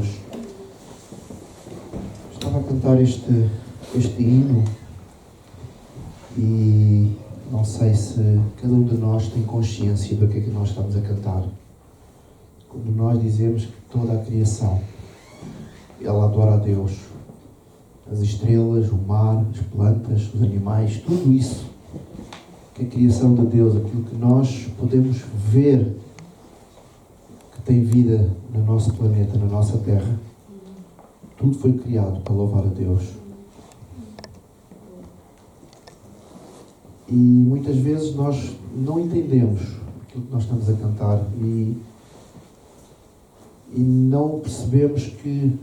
Deus. Estava a cantar este hino e não sei se cada um de nós tem consciência do que é que nós estamos a cantar. Quando nós dizemos que toda a criação, ela adora a Deus. As estrelas, o mar, as plantas, os animais, tudo isso que é a criação de Deus, aquilo que nós podemos ver que tem vida no nosso planeta, na nossa terra, tudo foi criado para louvar a Deus. E muitas vezes nós não entendemos aquilo que nós estamos a cantar e não percebemos que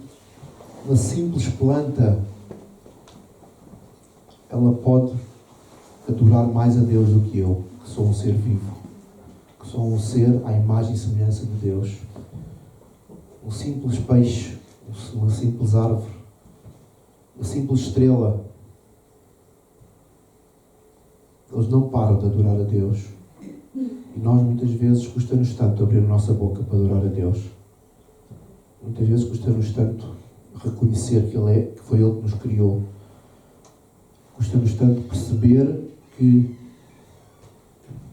uma simples planta ela pode adorar mais a Deus do que eu, que sou um ser vivo, que sou um ser à imagem e semelhança de Deus. Um simples peixe, uma simples árvore, uma simples estrela, eles não param de adorar a Deus. E nós muitas vezes custa-nos tanto abrir a nossa boca para adorar a Deus. Muitas vezes custa-nos tanto reconhecer que foi Ele que nos criou. Custa-nos tanto perceber que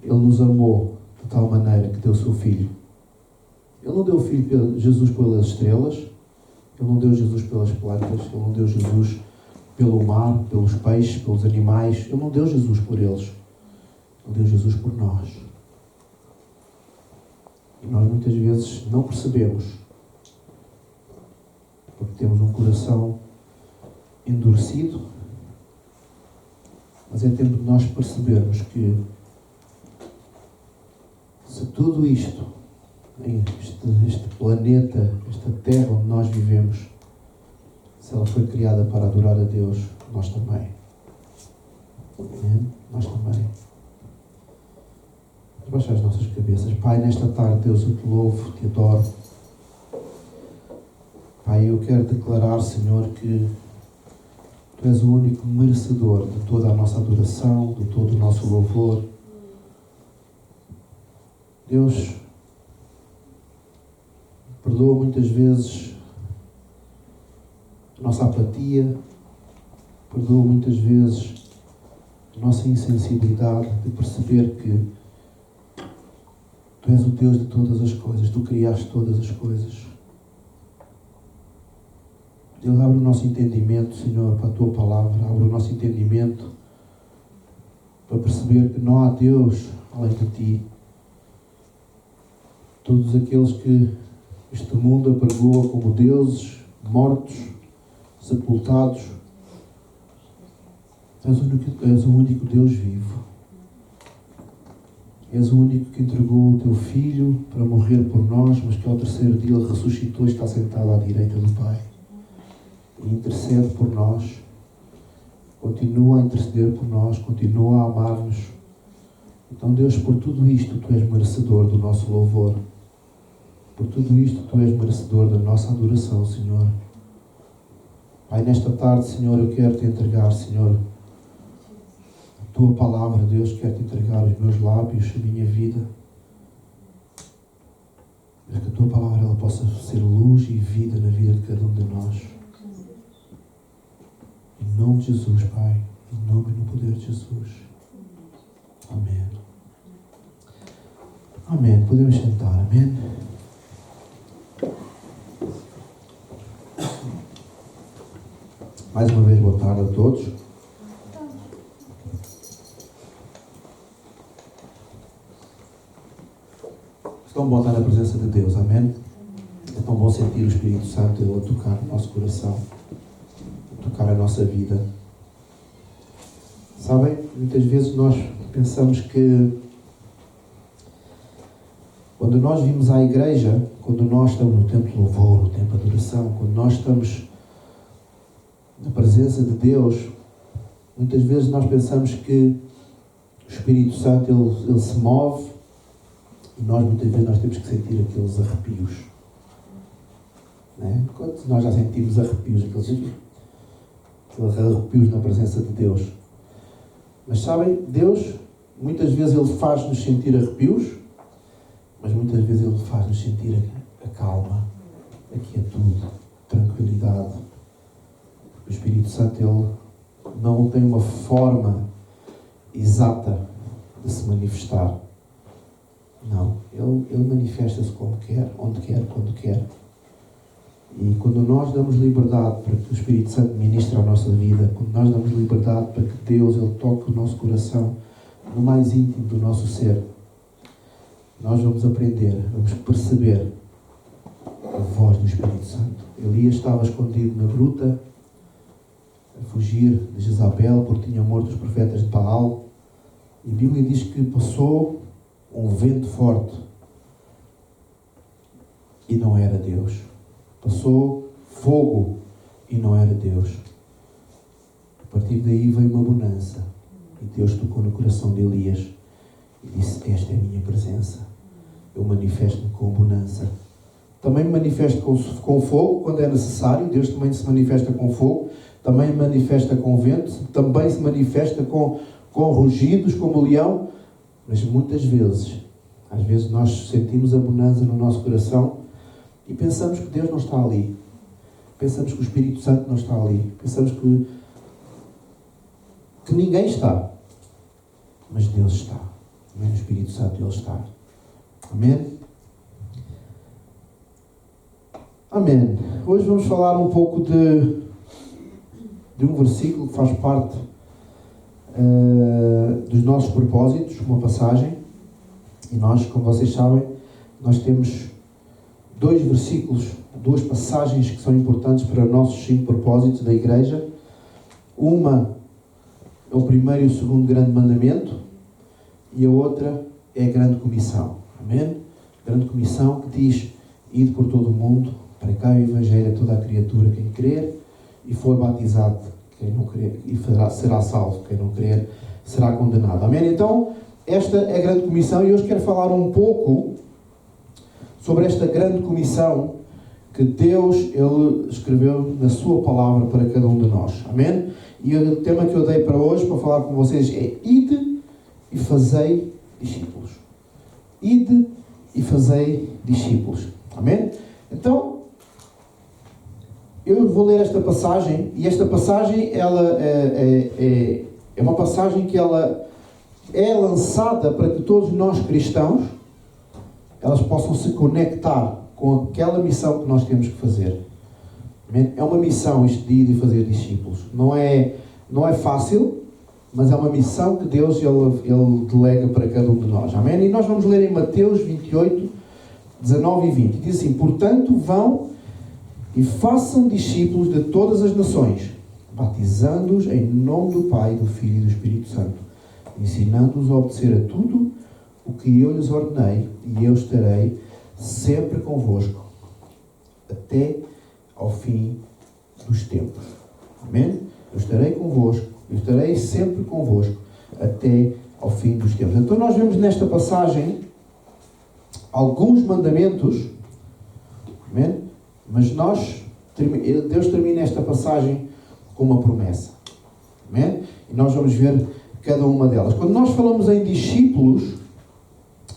Ele nos amou de tal maneira que deu o seu Filho. Ele não deu Jesus pelas estrelas, Ele não deu Jesus pelas plantas, Ele não deu Jesus pelo mar, pelos peixes, pelos animais. Ele não deu Jesus por eles. Ele deu Jesus por nós. E nós muitas vezes não percebemos, porque temos um coração endurecido, mas é tempo de nós percebermos que se tudo isto, este planeta, esta terra onde nós vivemos, se ela foi criada para adorar a Deus, nós também. Nós também. Vamos baixar as nossas cabeças. Pai, nesta tarde, Deus, eu te louvo, te adoro. Pai, eu quero declarar, Senhor, que Tu és o único merecedor de toda a nossa adoração, de todo o nosso louvor. Deus, perdoa muitas vezes a nossa apatia, perdoa muitas vezes a nossa insensibilidade de perceber que Tu és o Deus de todas as coisas, Tu criaste todas as coisas. Deus, abre o nosso entendimento, Senhor, para a Tua palavra, abre o nosso entendimento para perceber que não há Deus além de Ti. Todos aqueles que este mundo apregoa como deuses, mortos, sepultados, és o único Deus vivo. És o único que entregou o Teu Filho para morrer por nós, mas que ao terceiro dia Ele ressuscitou e está sentado à direita do Pai. E intercede por nós, continua a interceder por nós, continua a amar-nos. Então, Deus, por tudo isto, Tu és merecedor do nosso louvor. Por tudo isto, Tu és merecedor da nossa adoração, Senhor. Pai, nesta tarde, Senhor, eu quero Te entregar, Senhor, a Tua palavra, Deus, quero Te entregar os meus lábios, a minha vida. Para que a Tua palavra ela possa ser luz e vida na vida de cada um de nós. Em nome de Jesus, Pai. Em nome e no poder de Jesus. Amém. Amém. Podemos sentar. Amém. Mais uma vez, boa tarde a todos. É tão bom estar na presença de Deus. Amém. É tão bom sentir o Espírito Santo Ele a tocar no nosso coração, tocar a nossa vida. Sabem, muitas vezes nós pensamos que quando nós vimos à igreja, quando nós estamos no tempo de louvor, no tempo de adoração, quando nós estamos na presença de Deus, muitas vezes nós pensamos que o Espírito Santo ele se move e nós muitas vezes nós temos que sentir aqueles arrepios. Não é? Quando nós já sentimos arrepios, aqueles arrepios na presença de Deus. Mas sabem, Deus, muitas vezes Ele faz-nos sentir arrepios, mas muitas vezes Ele faz-nos sentir a calma, a quietude, a tranquilidade. O Espírito Santo, ele não tem uma forma exata de se manifestar. Não, ele manifesta-se como quer, onde quer, quando quer. E quando nós damos liberdade para que o Espírito Santo ministre a nossa vida, quando nós damos liberdade para que Deus, ele toque o nosso coração no mais íntimo do nosso ser, nós vamos aprender, vamos perceber a voz do Espírito Santo. Elias estava escondido na gruta, a fugir de Jezabel, porque tinha morto os profetas de Baal. E a Bíblia diz que passou um vento forte e não era Deus. Passou fogo e não era Deus. A partir daí veio uma bonança e Deus tocou no coração de Elias e disse: esta é a minha presença, eu manifesto-me com bonança. Também me manifesto com fogo quando é necessário. Deus também se manifesta com fogo, também manifesta com vento, também se manifesta com rugidos como o leão. Mas muitas vezes, às vezes nós sentimos a bonança no nosso coração e pensamos que Deus não está ali. Pensamos que o Espírito Santo não está ali. Pensamos que ninguém está. Mas Deus está. Amém? O Espírito Santo, ele está. Amém? Amém. Hoje vamos falar um pouco de um versículo que faz parte dos nossos propósitos, uma passagem. E nós, como vocês sabem, nós temos 2 versículos, 2 passagens que são importantes para os nossos 5 propósitos da igreja. Uma é o primeiro e o segundo grande mandamento e a outra é a grande comissão. Amém? A grande comissão que diz: ide por todo o mundo, pregai o evangelho a toda a criatura, quem crer e for batizado, quem não crer, e será salvo, quem não crer será condenado. Amém? Então, esta é a grande comissão e hoje quero falar um pouco sobre esta grande comissão que Deus, ele escreveu na sua palavra para cada um de nós. Amém? E o tema que eu dei para hoje, para falar com vocês, é: ide e fazei discípulos. Ide e fazei discípulos. Amém? Então, eu vou ler esta passagem, e esta passagem, ela é uma passagem que ela é lançada para que todos nós cristãos, elas possam se conectar com aquela missão que nós temos que fazer. Amém? É uma missão isto de ir e fazer discípulos. Não é fácil, mas é uma missão que Deus ele delega para cada um de nós. Amém? E nós vamos ler em Mateus 28, 19 e 20. Diz assim: portanto, vão e façam discípulos de todas as nações, batizando-os em nome do Pai, do Filho e do Espírito Santo, ensinando-os a obedecer a tudo o que eu lhes ordenei, e eu estarei sempre convosco, até ao fim dos tempos. Amém? Eu estarei convosco, eu estarei sempre convosco, até ao fim dos tempos. Então nós vemos nesta passagem alguns mandamentos, amém? Mas Deus termina esta passagem com uma promessa. Amém? E nós vamos ver cada uma delas. Quando nós falamos em discípulos,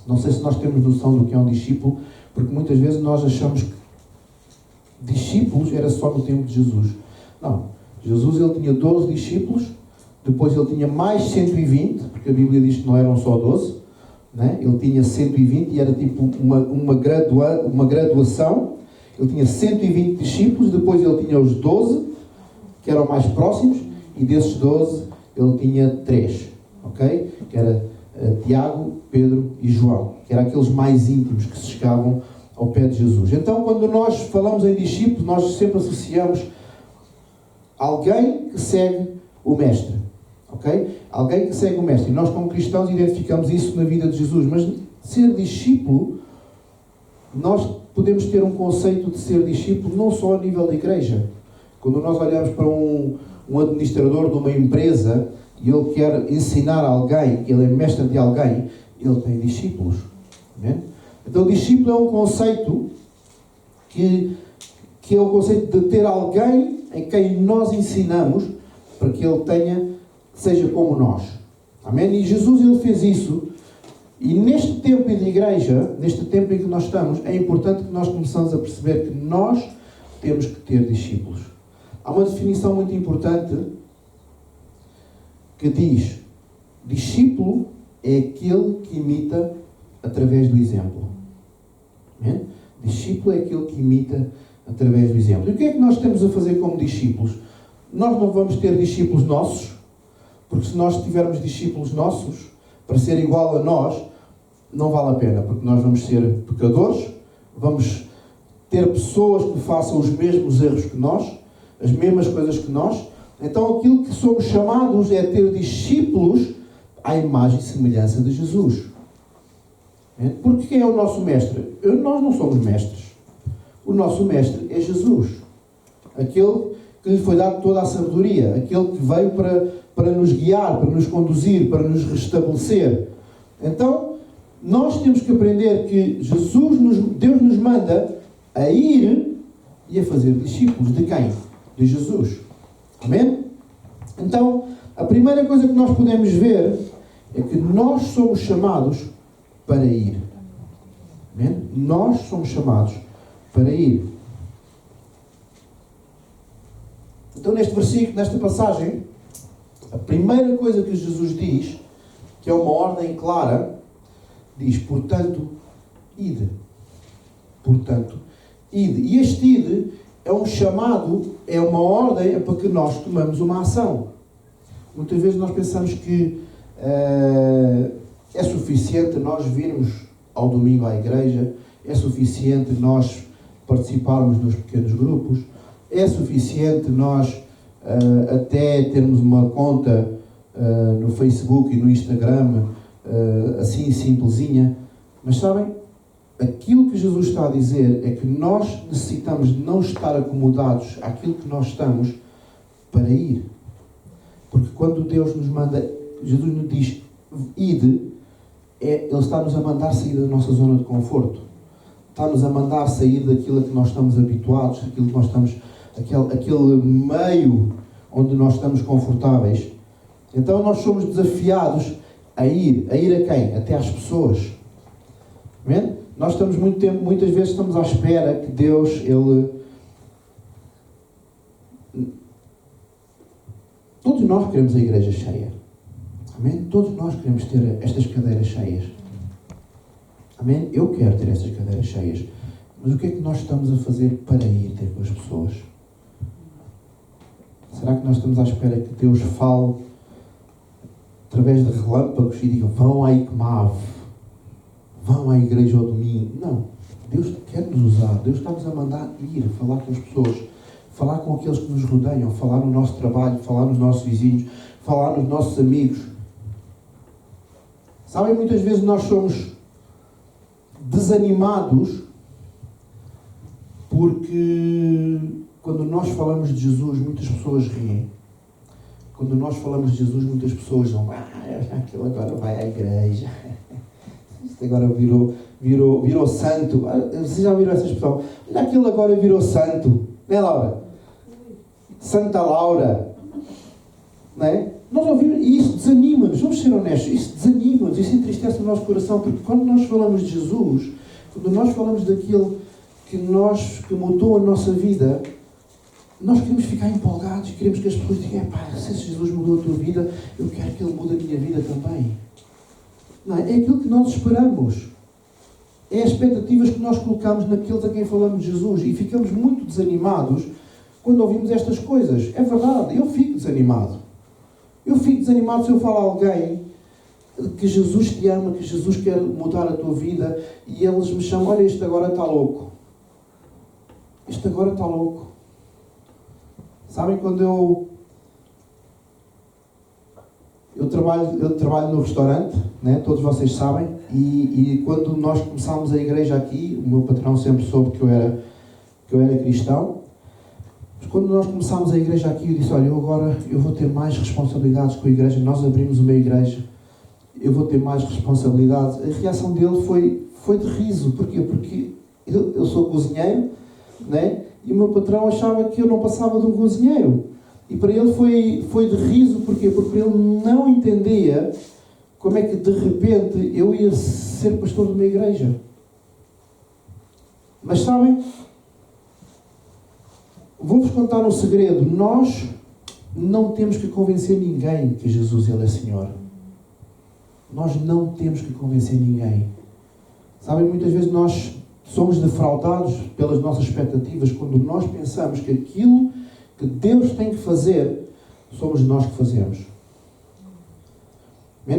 não sei se nós temos noção do que é um discípulo, porque muitas vezes nós achamos que discípulos era só no tempo de Jesus. Não. Jesus, ele tinha 12 discípulos, depois ele tinha mais 120, porque a Bíblia diz que não eram só 12, né? Ele tinha 120 e era tipo uma graduação. Ele tinha 120 discípulos, depois ele tinha os 12, que eram mais próximos, e desses 12 ele tinha 3, ok? Que era Tiago, Pedro e João, que eram aqueles mais íntimos que se chegavam ao pé de Jesus. Então, quando nós falamos em discípulos, nós sempre associamos alguém que segue o Mestre, ok? Alguém que segue o Mestre. E nós, como cristãos, identificamos isso na vida de Jesus. Mas ser discípulo, nós podemos ter um conceito de ser discípulo não só a nível da igreja. Quando nós olhamos para um administrador de uma empresa e ele quer ensinar alguém, ele é mestre de alguém, ele tem discípulos. Amém? Então, o discípulo é um conceito que é o conceito de ter alguém em quem nós ensinamos para que ele seja como nós. Amém? E Jesus, ele fez isso E neste tempo de igreja, neste tempo em que nós estamos, é importante que nós começamos a perceber que nós temos que ter discípulos. Há uma definição muito importante que diz: discípulo é aquele que imita através do exemplo. Amém? Discípulo é aquele que imita através do exemplo. E o que é que nós temos a fazer como discípulos? Nós não vamos ter discípulos nossos, porque se nós tivermos discípulos nossos, para ser igual a nós, não vale a pena, porque nós vamos ser pecadores, vamos ter pessoas que façam os mesmos erros que nós, as mesmas coisas que nós. Então aquilo que somos chamados é ter discípulos à imagem e semelhança de Jesus. Porque quem é o nosso mestre? Nós não somos mestres. O nosso mestre é Jesus. Aquele que lhe foi dado toda a sabedoria. Aquele que veio para nos guiar, para nos conduzir, para nos restabelecer. Então, nós temos que aprender que Deus nos manda a ir e a fazer discípulos. De quem? De Jesus. Amém? Então, a primeira coisa que nós podemos ver é que nós somos chamados para ir. Amém? Nós somos chamados para ir. Então, neste versículo, nesta passagem, a primeira coisa que Jesus diz, que é uma ordem clara, diz: portanto, ide. Portanto, ide. E este ide é um chamado, é uma ordem para que nós tomamos uma ação. Muitas vezes nós pensamos que é suficiente nós virmos ao domingo à igreja, é suficiente nós participarmos nos pequenos grupos, é suficiente nós até termos uma conta no Facebook e no Instagram, assim simplesinha. Mas sabem, aquilo que Jesus está a dizer é que nós necessitamos de não estar acomodados àquilo que nós estamos para ir. Porque quando Deus nos manda, Jesus nos diz ide, Ele está-nos a mandar sair da nossa zona de conforto. Está-nos a mandar sair daquilo a que nós estamos habituados, aquilo que nós estamos, aquele meio onde nós estamos confortáveis. Então nós somos desafiados a ir a quem? Até às pessoas. Amém? Nós estamos muitas vezes estamos à espera que Deus, todos nós queremos a igreja cheia. Amém? Todos nós queremos ter estas cadeiras cheias. Amém? Eu quero ter estas cadeiras cheias. Mas o que é que nós estamos a fazer para ir ter com as pessoas? Será que nós estamos à espera que Deus fale através de relâmpagos e diga: vão à ICMAV, vão à igreja ao domingo? Não. Deus quer nos usar. Deus está-nos a mandar ir, falar com as pessoas, falar com aqueles que nos rodeiam, falar no nosso trabalho, falar nos nossos vizinhos, falar nos nossos amigos. Sabem, muitas vezes nós somos desanimados porque quando nós falamos de Jesus, muitas pessoas riem. Quando nós falamos de Jesus, muitas pessoas dizem: aquele agora vai à igreja. Isto agora virou santo. Vocês já viram essa expressão? Olha, aquele agora virou santo. Não é, Laura? Santa Laura. Não é? Nós ouvimos, e isso desanima-nos, vamos ser honestos, isso desanima-nos, isso entristece o nosso coração, porque quando nós falamos de Jesus, quando nós falamos daquilo que mudou a nossa vida, nós queremos ficar empolgados, queremos que as pessoas digam: se esse Jesus mudou a tua vida, eu quero que Ele mude a minha vida também. Não é? É aquilo que nós esperamos. É as expectativas que nós colocamos naqueles a quem falamos de Jesus, e ficamos muito desanimados quando ouvimos estas coisas. É verdade, eu fico desanimado. Eu fico desanimado se eu falo a alguém que Jesus te ama, que Jesus quer mudar a tua vida, e eles me chamam: olha, este agora está louco. Este agora está louco. Sabem, quando eu trabalho no restaurante, né? Todos vocês sabem, e quando nós começámos a igreja aqui, o meu patrão sempre soube que eu era cristão. Mas quando nós começámos a igreja aqui, eu disse: olha, eu vou ter mais responsabilidades com a igreja. Nós abrimos uma igreja, eu vou ter mais responsabilidades. A reação dele foi de riso. Porquê? Porque eu sou cozinheiro, né? E o meu patrão achava que eu não passava de um cozinheiro. E para ele foi de riso. Porquê? Porque ele não entendia como é que de repente eu ia ser pastor de uma igreja. Mas sabem, vou-vos contar um segredo. Nós não temos que convencer ninguém que Jesus Ele é Senhor. Nós não temos que convencer ninguém. Sabem, muitas vezes nós somos defraudados pelas nossas expectativas quando nós pensamos que aquilo que Deus tem que fazer, somos nós que fazemos.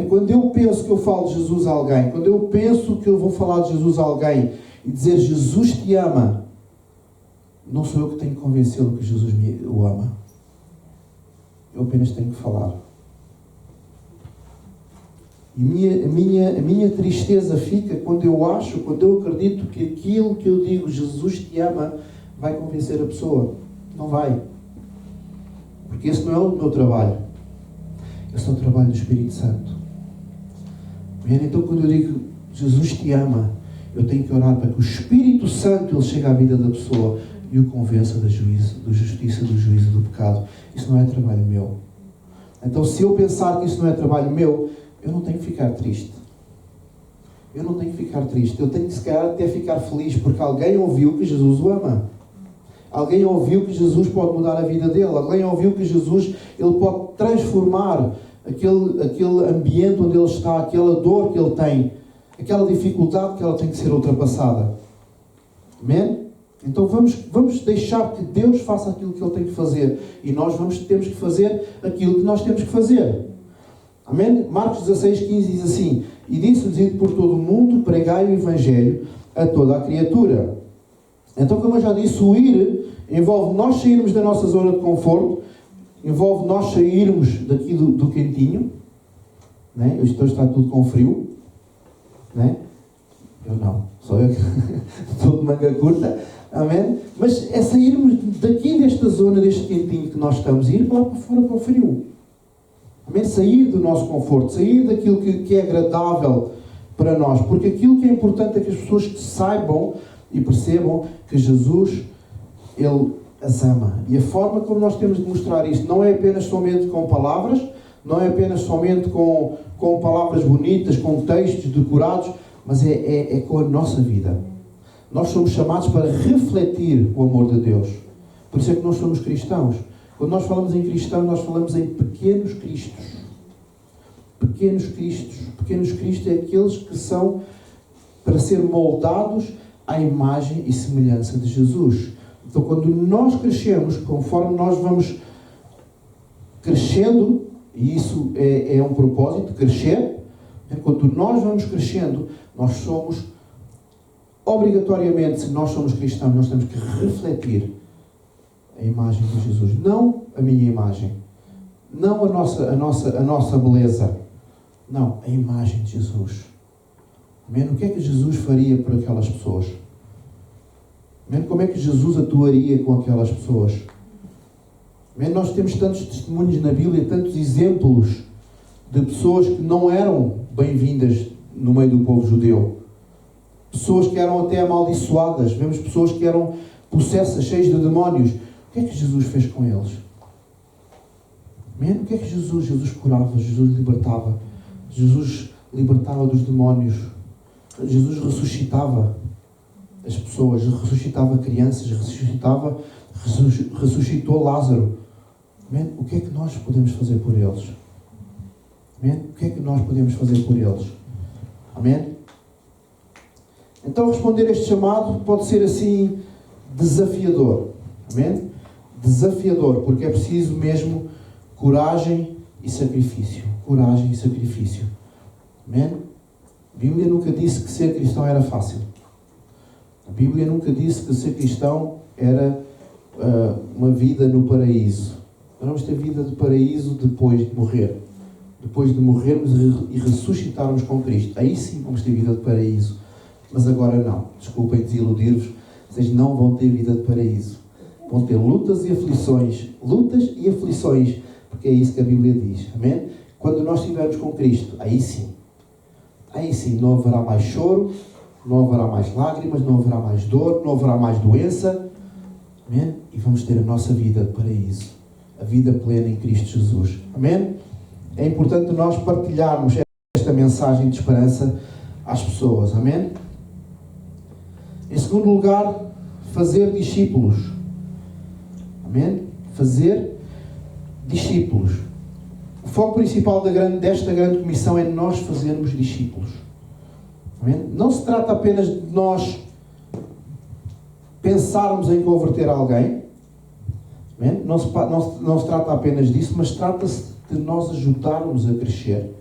Quando eu penso que eu falo de Jesus a alguém, quando eu penso que eu vou falar de Jesus a alguém e dizer Jesus te ama, não sou eu que tenho que convencê-lo que Jesus o ama. Eu apenas tenho que falar. E a minha tristeza fica quando eu acredito que aquilo que eu digo, Jesus te ama, vai convencer a pessoa. Não vai. Porque esse não é o meu trabalho. Esse é o trabalho do Espírito Santo. Então quando eu digo Jesus te ama, eu tenho que orar para que o Espírito Santo ele chegue à vida da pessoa e o convença da justiça, do juízo, do pecado. Isso não é trabalho meu. Então se eu pensar que isso não é trabalho meu, eu não tenho que ficar triste. Eu não tenho que ficar triste. Eu tenho que se calhar até ficar feliz porque alguém ouviu que Jesus o ama. Alguém ouviu que Jesus pode mudar a vida dele. Alguém ouviu que Jesus ele pode transformar aquele ambiente onde ele está, aquela dor que ele tem, aquela dificuldade que ela tem que ser ultrapassada. Amém? Então vamos deixar que Deus faça aquilo que Ele tem que fazer. E nós temos que fazer aquilo que nós temos que fazer. Amém? Marcos 16:15 diz assim: e disse-lhes: ide por todo o mundo, pregai o Evangelho a toda a criatura. Então, como eu já disse, o ir envolve nós sairmos da nossa zona de conforto, envolve nós sairmos daqui do quentinho, né? Hoje está tudo com frio, né? Eu não, sou eu que estou de manga curta, amém? Mas é sairmos daqui desta zona, deste quentinho que nós estamos, e ir lá para fora para o frio, amém? Sair do nosso conforto, sair daquilo que é agradável para nós, porque aquilo que é importante é que as pessoas saibam e percebam que Jesus, Ele as ama. E a forma como nós temos de mostrar isto não é apenas somente com palavras, não é apenas somente com palavras bonitas, com textos decorados, mas é com a nossa vida. Nós somos chamados para refletir o amor de Deus. Por isso é que nós somos cristãos. Quando nós falamos em cristãos, nós falamos em pequenos cristos. Pequenos cristos. Pequenos cristos é aqueles que são para ser moldados à imagem e semelhança de Jesus. Então, quando nós crescemos, conforme nós vamos crescendo, e isso é um propósito, crescer, quando nós vamos crescendo, nós somos, obrigatoriamente, se nós somos cristãos, nós temos que refletir a imagem de Jesus. Não a minha imagem, não a nossa beleza, não, a imagem de Jesus. Amém? O que é que Jesus faria por aquelas pessoas? Como é que Jesus atuaria com aquelas pessoas? Nós temos tantos testemunhos na Bíblia, tantos exemplos de pessoas que não eram bem-vindas no meio do povo judeu. Pessoas que eram até amaldiçoadas. Vemos pessoas que eram possessas, cheias de demónios. O que é que Jesus fez com eles? O que é que Jesus curava, Jesus libertava. Jesus libertava dos demónios. Jesus ressuscitava as pessoas, ressuscitava crianças, ressuscitou Lázaro. Amém? O que é que nós podemos fazer por eles? Amém? O que é que nós podemos fazer por eles? Amém? Então responder a este chamado pode ser assim desafiador. Amém? Desafiador, porque é preciso mesmo coragem e sacrifício. Coragem e sacrifício. Amém? A Bíblia nunca disse que ser cristão era fácil. A Bíblia nunca disse que ser cristão era uma vida no paraíso. Nós vamos ter vida de paraíso depois de morrer. Depois de morrermos e ressuscitarmos com Cristo. Aí sim vamos ter vida de paraíso. Mas agora não. Desculpem desiludir-vos. Vocês não vão ter vida de paraíso. Vão ter lutas e aflições. Lutas e aflições. Porque é isso que a Bíblia diz. Amém? Quando nós estivermos com Cristo, aí sim. Aí sim não haverá mais choro. Não haverá mais lágrimas, não haverá mais dor, não haverá mais doença. Amém? E vamos ter a nossa vida de paraíso. A vida plena em Cristo Jesus. Amém? É importante nós partilharmos esta esta mensagem de esperança às pessoas. Amém? Em segundo lugar, fazer discípulos. Amém? Fazer discípulos. O foco principal desta grande comissão é nós fazermos discípulos. Amém? Não se trata apenas de nós pensarmos em converter alguém. Amém? Não se trata apenas disso, mas trata-se de nós ajudarmos a crescer.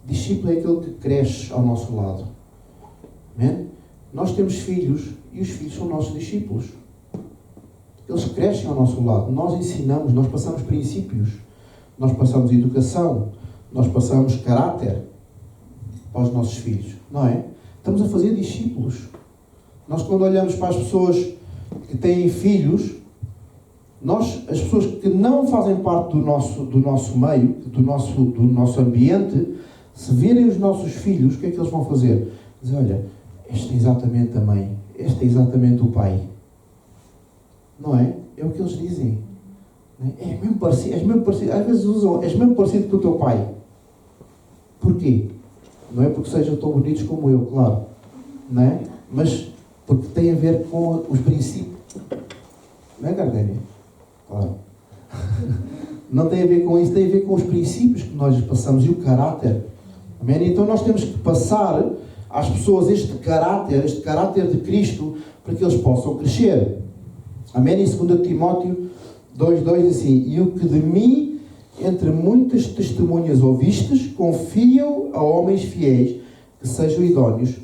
Discípulo é aquele que cresce ao nosso lado. Amém? Nós temos filhos e os filhos são nossos discípulos. Eles crescem ao nosso lado. Nós ensinamos, nós passamos princípios, nós passamos educação, nós passamos caráter para os nossos filhos. Não é? Estamos a fazer discípulos. Nós, quando olhamos para as pessoas que têm filhos, as pessoas que não fazem parte do nosso meio, do nosso ambiente, se virem os nossos filhos, o que é que eles vão fazer? Dizem, olha, este é exatamente a mãe, este é exatamente o pai. Não é? É o que eles dizem. É mesmo parecido, és mesmo parecido. Às vezes usam, és mesmo parecido com o teu pai. Porquê? Não é porque sejam tão bonitos como eu, claro. Não é? Mas porque tem a ver com os princípios. Não é, Gardénia? Claro. Não tem a ver com isso, tem a ver com os princípios que nós passamos e o caráter. Amém? Então nós temos que passar às pessoas este caráter de Cristo, para que eles possam crescer. Amém? Em 2 Timóteo 2:2 assim: e o que de mim, entre muitas testemunhas ouvistes, confio a homens fiéis, que sejam idóneos,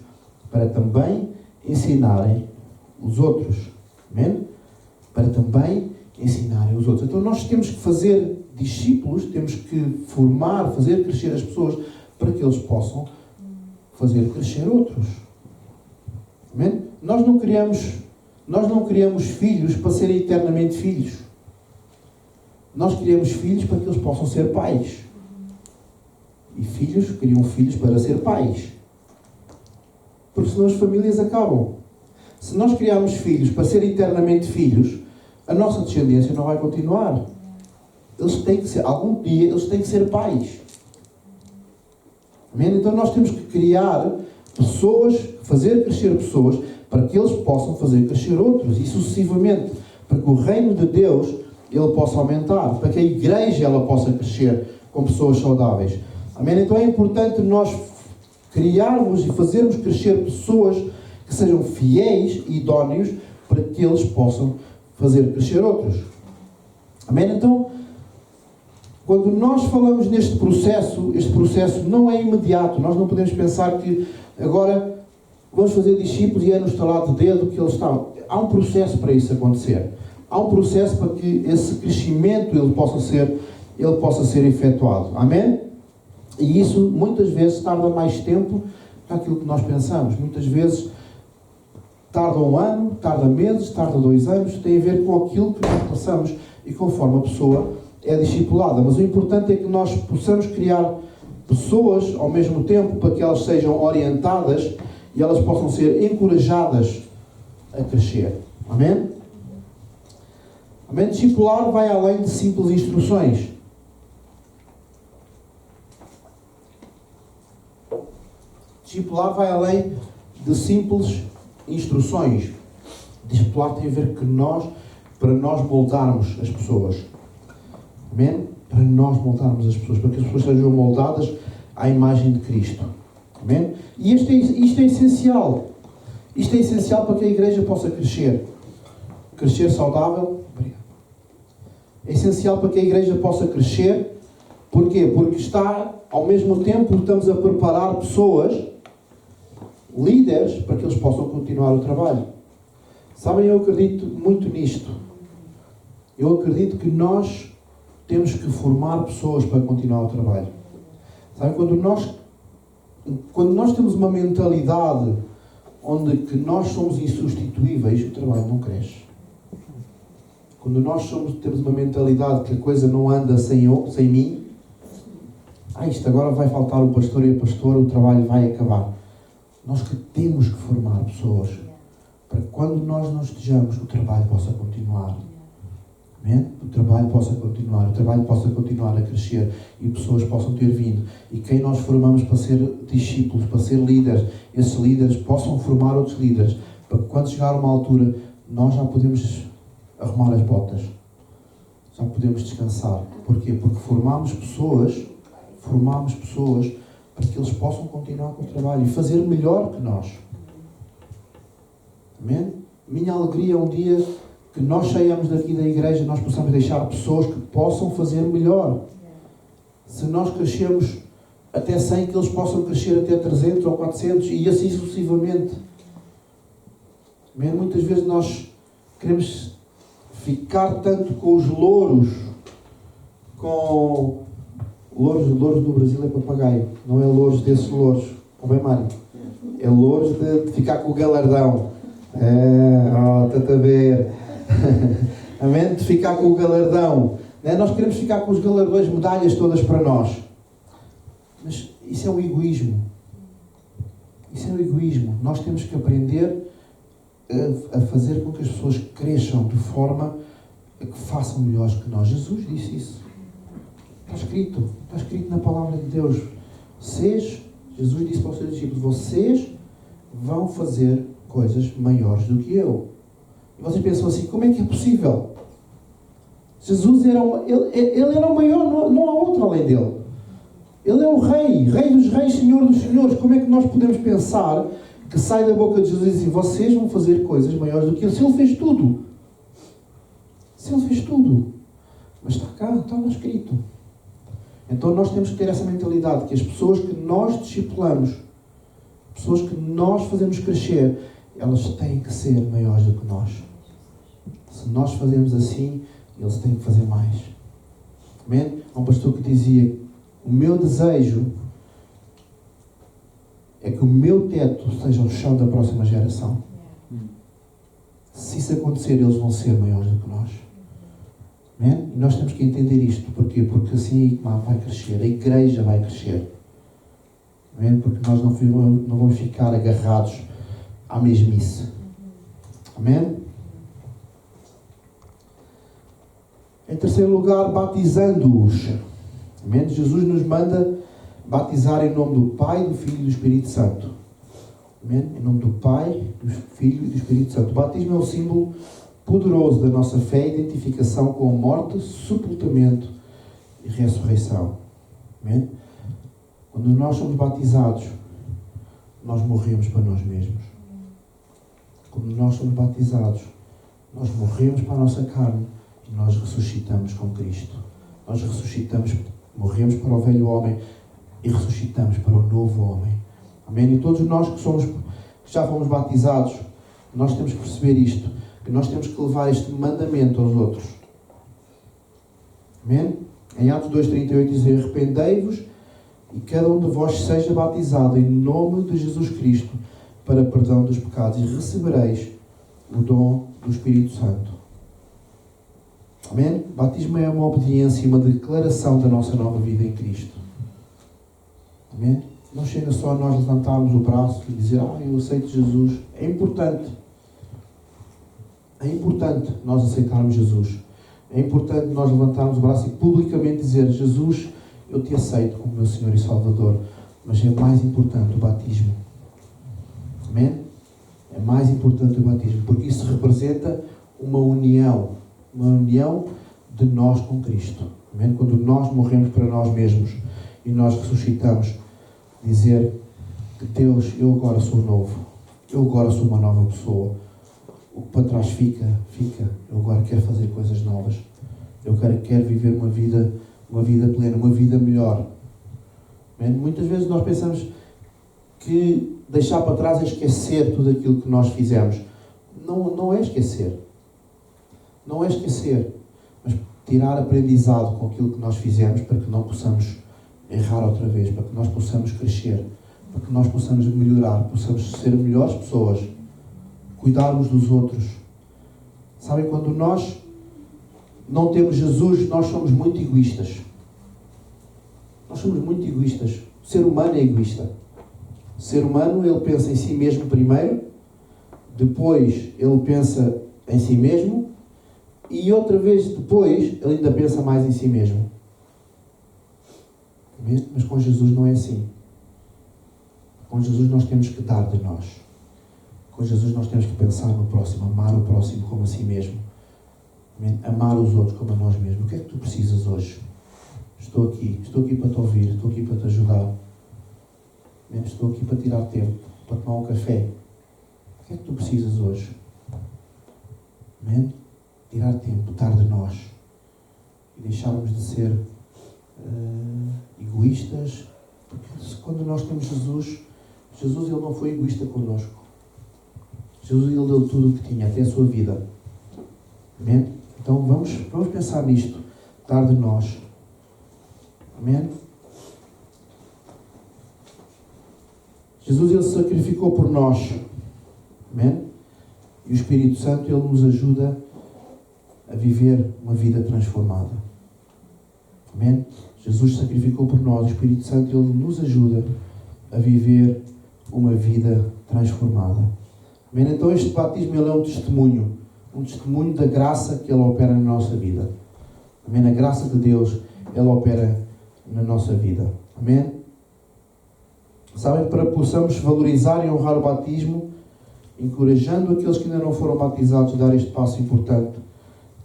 para também ensinarem os outros. Amém? Para também ensinarem os outros. Então nós temos que fazer discípulos, temos que formar, fazer crescer as pessoas, para que eles possam fazer crescer outros. Amém? Nós não criamos filhos para serem eternamente filhos. Nós criamos filhos para que eles possam ser pais. E filhos criam filhos para ser pais. Porque senão as famílias acabam. Se nós criarmos filhos para serem eternamente filhos, a nossa descendência não vai continuar. Eles têm que ser, algum dia, eles têm que ser pais. Amém? Então nós temos que criar pessoas, fazer crescer pessoas, para que eles possam fazer crescer outros, e sucessivamente, para que o reino de Deus ele possa aumentar, para que a igreja ela possa crescer com pessoas saudáveis. Amém? Então é importante nós criarmos e fazermos crescer pessoas que sejam fiéis e idóneos, para que eles possam fazer crescer outros. Amém? Então, quando nós falamos neste processo, este processo não é imediato. Nós não podemos pensar que agora vamos fazer discípulos e é no estalar de dedo que eles estão. Há um processo para isso acontecer. Há um processo para que esse crescimento ele possa ser efetuado. Amém? E isso muitas vezes tarda mais tempo do que aquilo que nós pensamos. Muitas vezes tarda um ano, tarda meses, tarda 2 anos. Tem a ver com aquilo que nós passamos e conforme a pessoa é discipulada. Mas o importante é que nós possamos criar pessoas ao mesmo tempo, para que elas sejam orientadas e elas possam ser encorajadas a crescer. Amém? Amém? Discipular vai além de simples instruções. Discipular vai além de simples instruções. Discipular tem a ver para nós moldarmos as pessoas. Amém? Para nós moldarmos as pessoas, para que as pessoas sejam moldadas à imagem de Cristo. Amém? E isto é essencial. Isto é essencial para que a igreja possa crescer. Crescer saudável. É essencial para que a igreja possa crescer. Porquê? Porque ao mesmo tempo, estamos a preparar pessoas, líderes, para que eles possam continuar o trabalho. Sabem, eu acredito muito nisto. Eu acredito que nós temos que formar pessoas para continuar o trabalho. Sabem, quando nós temos uma mentalidade onde que nós somos insubstituíveis, o trabalho não cresce. Quando nós temos uma mentalidade que a coisa não anda sem mim, isto agora vai faltar o pastor e a pastora, o trabalho vai acabar. Nós que temos que formar pessoas para que quando nós não estejamos, o trabalho possa continuar. Amém? O trabalho possa continuar a crescer e pessoas possam ter vindo. E quem nós formamos para ser discípulos, para ser líderes, esses líderes possam formar outros líderes, para que quando chegar uma altura, nós já podemos arrumar as botas. Já podemos descansar. Porquê? Porque formamos pessoas para que eles possam continuar com o trabalho e fazer melhor que nós. Amém? Minha alegria é um dia que nós saiamos daqui da igreja, nós possamos deixar pessoas que possam fazer melhor. Se nós crescemos até 100, que eles possam crescer até 300 ou 400 e assim sucessivamente. Amém? Muitas vezes nós queremos ficar tanto com os louros, com louros no Brasil é papagaio, não é louros desses louros, ou bem Mário? É louros de ficar com o galardão. Está a ver. Amém? De ficar com o galardão. Nós queremos ficar com os galardões, medalhas todas para nós. Mas isso é um egoísmo. Isso é um egoísmo. Nós temos que aprender a fazer com que as pessoas cresçam de forma a que façam melhores que nós. Jesus disse isso. Está escrito na palavra de Deus. Jesus disse para os seus discípulos, vocês vão fazer coisas maiores do que eu. E vocês pensam assim, como é que é possível? Jesus era ele era o maior, não há outro além dele. Ele é o Rei dos reis, Senhor dos senhores. Como é que nós podemos pensar que sai da boca de Jesus e diz assim, vocês vão fazer coisas maiores do que ele? Se ele fez tudo. Mas está cá, está lá escrito. Então nós temos que ter essa mentalidade, que as pessoas que nós discipulamos, pessoas que nós fazemos crescer, elas têm que ser maiores do que nós. Se nós fazemos assim, eles têm que fazer mais. Amém? Há um pastor que dizia, o meu desejo é que o meu teto seja o chão da próxima geração. Se isso acontecer, eles vão ser maiores do que nós. Amém? E nós temos que entender isto. Porquê? Porque assim a ICMA vai crescer, a igreja vai crescer. Amém? Porque nós não vamos ficar agarrados à mesmice. Amém? Em terceiro lugar, batizando-os. Amém? Jesus nos manda batizar em nome do Pai, do Filho e do Espírito Santo. Amém? Em nome do Pai, do Filho e do Espírito Santo. O batismo é um símbolo poderoso da nossa fé e identificação com a morte, sepultamento e ressurreição. Amém? Quando nós somos batizados, nós morremos para nós mesmos. Quando nós somos batizados, nós morremos para a nossa carne e nós ressuscitamos com Cristo. Nós ressuscitamos, morremos para o velho homem e ressuscitamos para o novo homem. Amém? E todos nós que já fomos batizados, nós temos que perceber isto, que nós temos que levar este mandamento aos outros. Amém? Em Atos 2,38 diz, arrependei-vos e cada um de vós seja batizado em nome de Jesus Cristo para perdão dos pecados e recebereis o dom do Espírito Santo. Amém? Batismo é uma obediência e uma declaração da nossa nova vida em Cristo. Amém? Não chega só a nós levantarmos o braço e dizer, eu aceito Jesus. É importante nós aceitarmos Jesus. É importante nós levantarmos o braço e publicamente dizer, Jesus, eu te aceito como meu Senhor e Salvador. Mas é mais importante o batismo. Amém? É mais importante o batismo, porque isso representa uma união de nós com Cristo. Amém? Quando nós morremos para nós mesmos e nós ressuscitamos, dizer que Deus, eu agora sou novo, eu agora sou uma nova pessoa, o que para trás fica, eu agora quero fazer coisas novas, eu quero viver uma vida plena, uma vida melhor. Amém? Muitas vezes nós pensamos que deixar para trás é esquecer tudo aquilo que nós fizemos. Não é esquecer. Não é esquecer, mas tirar aprendizado com aquilo que nós fizemos para que não possamos errar outra vez, para que nós possamos crescer, para que nós possamos melhorar, possamos ser melhores pessoas, cuidarmos dos outros. Sabem, quando nós não temos Jesus, nós somos muito egoístas. Nós somos muito egoístas. O ser humano é egoísta. O ser humano, ele pensa em si mesmo primeiro, depois ele pensa em si mesmo e outra vez depois ele ainda pensa mais em si mesmo. Mas com Jesus não é assim. Com Jesus nós temos que dar de nós. Com Jesus nós temos que pensar no próximo, amar o próximo como a si mesmo. Amar os outros como a nós mesmos. O que é que tu precisas hoje? Estou aqui para te ouvir, estou aqui para te ajudar. Estou aqui para tirar tempo, para tomar um café. O que é que tu precisas hoje? Tirar tempo, dar de nós. E deixarmos de ser egoístas. Porque quando nós temos Jesus ele não foi egoísta connosco. Jesus ele deu tudo o que tinha, até a sua vida. Amém? Então vamos pensar nisto. Dar de nós. Amém? Jesus ele se sacrificou por nós. Amém? E o Espírito Santo ele nos ajuda a viver uma vida transformada. Amém? Jesus sacrificou por nós. O Espírito Santo ele nos ajuda a viver uma vida transformada. Amém? Então este batismo ele é um testemunho da graça que ele opera na nossa vida. Amém? A graça de Deus ele opera na nossa vida. Amém? Sabem, para que possamos valorizar e honrar o batismo, encorajando aqueles que ainda não foram batizados a dar este passo importante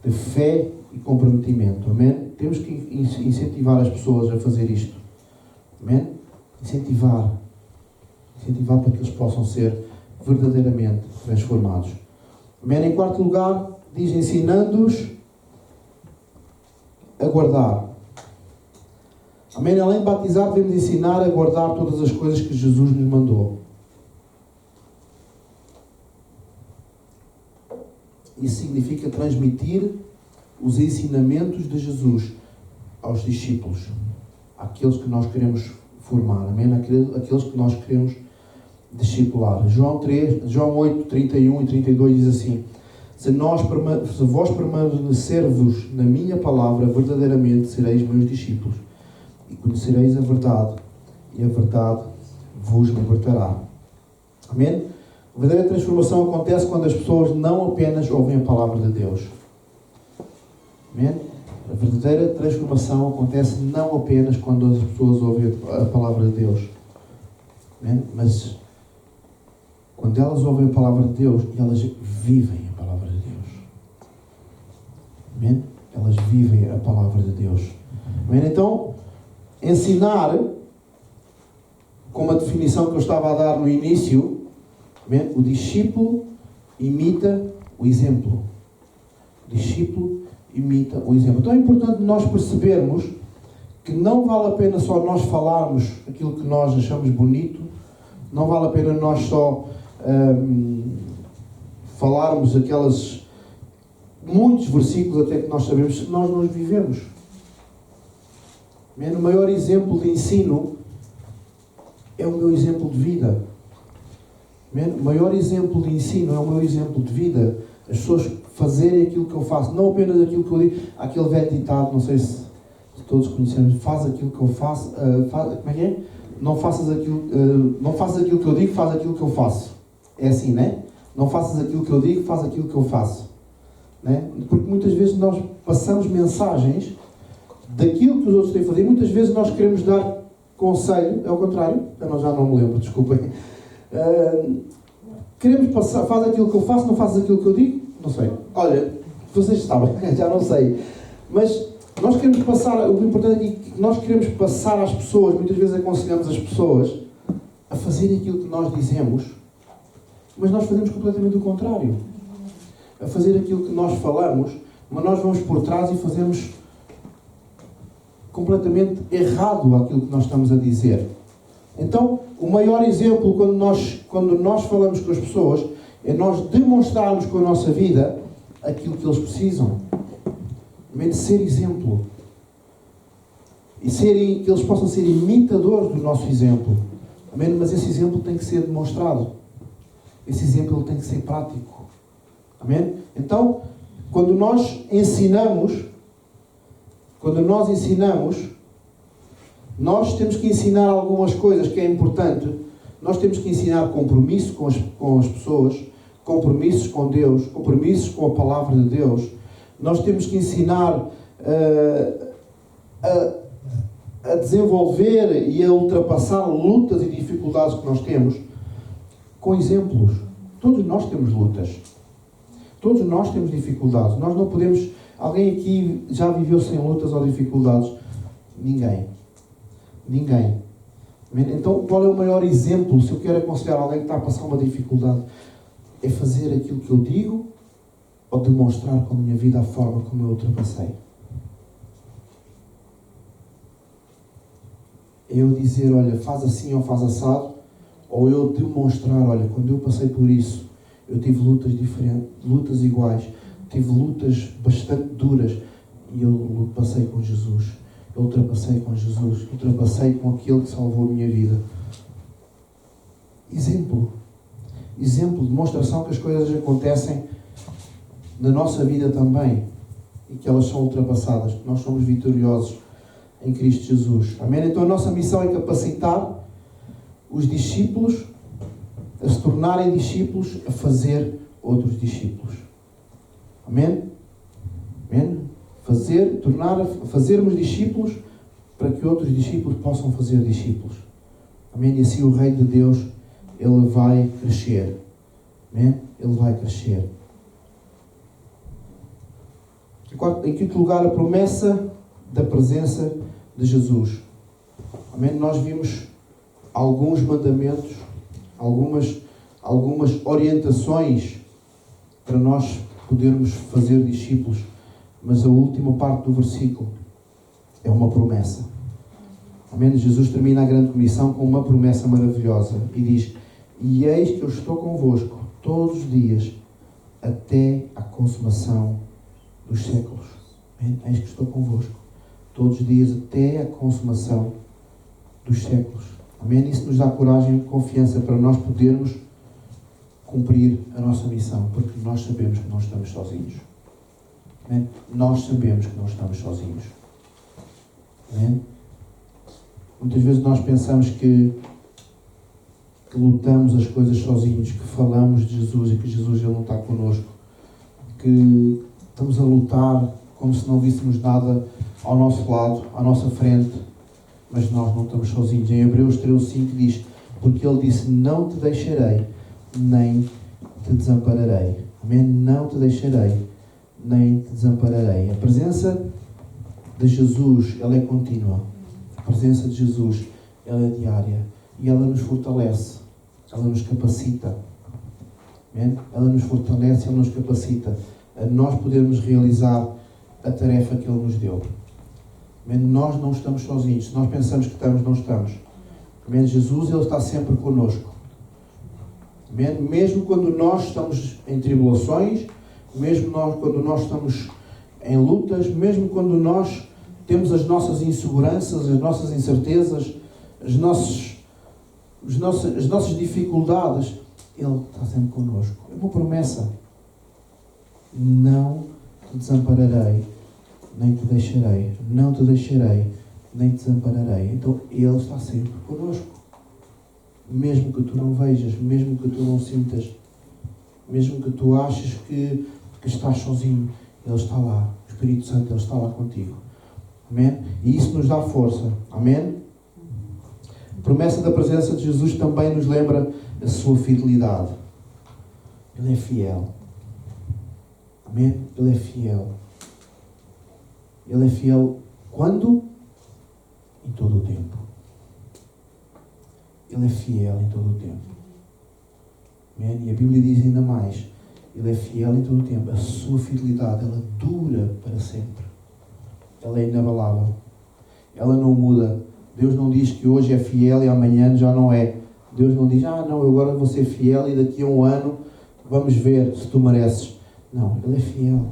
de fé e comprometimento. Amém? Temos que incentivar as pessoas a fazer isto. Amém? Incentivar para que eles possam ser verdadeiramente transformados. Amém? Em quarto lugar, diz ensinando-os a guardar. Amém? Além de batizar, devemos ensinar a guardar todas as coisas que Jesus nos mandou. Isso significa transmitir os ensinamentos de Jesus aos discípulos, àqueles que nós queremos formar, amém? Aqueles que nós queremos discipular. João 8, 31 e 32 diz assim: se vós permanecervos na minha palavra, verdadeiramente sereis meus discípulos, e conhecereis a verdade, e a verdade vos libertará. Amém? A verdadeira transformação acontece quando as pessoas não apenas ouvem a palavra de Deus. Amém? A verdadeira transformação acontece não apenas quando as pessoas ouvem a palavra de Deus. Amém? Mas quando elas ouvem a palavra de Deus, elas vivem a palavra de Deus. Amém? Elas vivem a palavra de Deus. Amém? Então, ensinar, como a definição que eu estava a dar no início, amém? O discípulo imita o exemplo. O discípulo imita o exemplo. Então é importante nós percebermos que não vale a pena só nós falarmos aquilo que nós achamos bonito, não vale a pena nós só falarmos muitos versículos até que nós sabemos, se nós não os vivemos. O maior exemplo de ensino é o meu exemplo de vida. O maior exemplo de ensino é o meu exemplo de vida. As pessoas fazerem aquilo que eu faço, não apenas aquilo que eu digo. Aquele velho ditado, não sei se todos conhecemos, faz aquilo que eu faço, como é que é? Não faças aquilo que eu digo, faz aquilo que eu faço. É assim, não é? Não faças aquilo que eu digo, faz aquilo que eu faço. Não é? Porque muitas vezes nós passamos mensagens daquilo que os outros têm a fazer. Muitas vezes nós queremos dar conselho, é o contrário, eu já não me lembro, desculpem. Queremos passar, faz aquilo que eu faço, não fazes aquilo que eu digo, não sei. Olha, vocês sabem, já não sei. Mas nós queremos passar, o importante é que nós queremos passar às pessoas, muitas vezes aconselhamos as pessoas a fazerem aquilo que nós dizemos, mas nós fazemos completamente o contrário. A fazer aquilo que nós falamos, mas nós vamos por trás e fazemos completamente errado aquilo que nós estamos a dizer. Então, o maior exemplo quando nós falamos com as pessoas é nós demonstrarmos com a nossa vida aquilo que eles precisam. De ser exemplo. E que eles possam ser imitadores do nosso exemplo. Amém? Mas esse exemplo tem que ser demonstrado. Esse exemplo tem que ser prático. Amém? Então, quando nós ensinamos, nós temos que ensinar algumas coisas que é importante. Nós temos que ensinar compromisso com as pessoas, compromissos com Deus, compromissos com a palavra de Deus. Nós temos que ensinar a desenvolver e a ultrapassar lutas e dificuldades que nós temos com exemplos. Todos nós temos lutas. Todos nós temos dificuldades. Nós não podemos... Alguém aqui já viveu sem lutas ou dificuldades? Ninguém. Ninguém. Então, qual é o maior exemplo, se eu quero aconselhar alguém que está a passar uma dificuldade? É fazer aquilo que eu digo ou demonstrar com a minha vida a forma como eu ultrapassei? É eu dizer, olha, faz assim ou faz assado, ou eu demonstrar, olha, quando eu passei por isso, eu tive lutas diferentes, lutas iguais, tive lutas bastante duras, e eu passei com Jesus. Eu ultrapassei com Jesus, ultrapassei com aquele que salvou a minha vida. Exemplo. Exemplo, demonstração que as coisas acontecem na nossa vida também e que elas são ultrapassadas, que nós somos vitoriosos em Cristo Jesus. Amém? Então a nossa missão é capacitar os discípulos a se tornarem discípulos, a fazer outros discípulos. Amém? Amém? Fazermos discípulos para que outros discípulos possam fazer discípulos. Amém? E assim o reino de Deus, ele vai crescer. Amém? Ele vai crescer. Em quinto lugar, a promessa da presença de Jesus. Amém? Nós vimos alguns mandamentos, algumas orientações para nós podermos fazer discípulos. Mas a última parte do versículo é uma promessa. Amém? Jesus termina a grande comissão com uma promessa maravilhosa e diz: e eis que eu estou convosco todos os dias até à consumação dos séculos. Amém? Eis que estou convosco todos os dias até à consumação dos séculos. Amém? Isso nos dá coragem e confiança para nós podermos cumprir a nossa missão, porque nós sabemos que não estamos sozinhos. Amém? Nós sabemos que não estamos sozinhos. Amém? Muitas vezes nós pensamos que lutamos as coisas sozinhos, que falamos de Jesus e que Jesus ele não está connosco, que estamos a lutar como se não víssemos nada ao nosso lado, à nossa frente, mas nós não estamos sozinhos. Em Hebreus 13:5 diz: porque ele disse, não te deixarei, nem te desampararei. Amém? Não te deixarei, nem te desampararei. A presença de Jesus, ela é contínua. A presença de Jesus, ela é diária. E ela nos fortalece. Ela nos capacita. Amém? Ela nos fortalece, ela nos capacita a nós podermos realizar a tarefa que Ele nos deu. Amém? Nós não estamos sozinhos. Se nós pensamos que estamos, não estamos. Amém? Jesus, Ele está sempre connosco. Amém? Mesmo quando nós estamos em tribulações, mesmo quando nós estamos em lutas, mesmo quando nós temos as nossas inseguranças, as nossas incertezas, as nossas dificuldades, Ele está sempre connosco. É uma promessa. Não te desampararei, nem te deixarei. Não te deixarei, nem te desampararei. Então Ele está sempre connosco. Mesmo que tu não vejas, mesmo que tu não sintas, mesmo que tu aches que estás sozinho, Ele está lá. O Espírito Santo, Ele está lá contigo. Amém? E isso nos dá força. Amém? A promessa da presença de Jesus também nos lembra a sua fidelidade. Ele é fiel. Amém? Ele é fiel. Ele é fiel quando? Em todo o tempo. Ele é fiel em todo o tempo. Amém? E a Bíblia diz ainda mais. Ele é fiel em todo o tempo. A sua fidelidade, ela dura para sempre. Ela é inabalável. Ela não muda. Deus não diz que hoje é fiel e amanhã já não é. Deus não diz, não, eu agora vou ser fiel e daqui a um ano vamos ver se tu mereces. Não, Ele é fiel.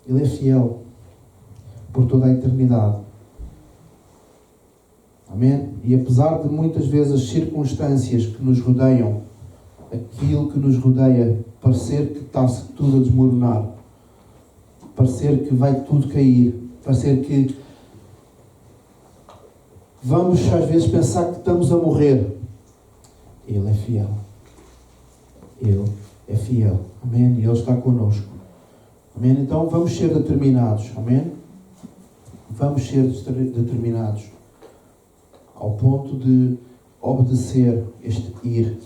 Ele é fiel por toda a eternidade. Amém? E apesar de muitas vezes as circunstâncias que nos rodeiam, aquilo que nos rodeia, parecer que está tudo a desmoronar, parecer que vai tudo cair, parecer que vamos às vezes pensar que estamos a morrer. Ele é fiel. Ele é fiel. Amém? E Ele está connosco. Amém? Então vamos ser determinados. Amém? Vamos ser determinados ao ponto de obedecer este ir.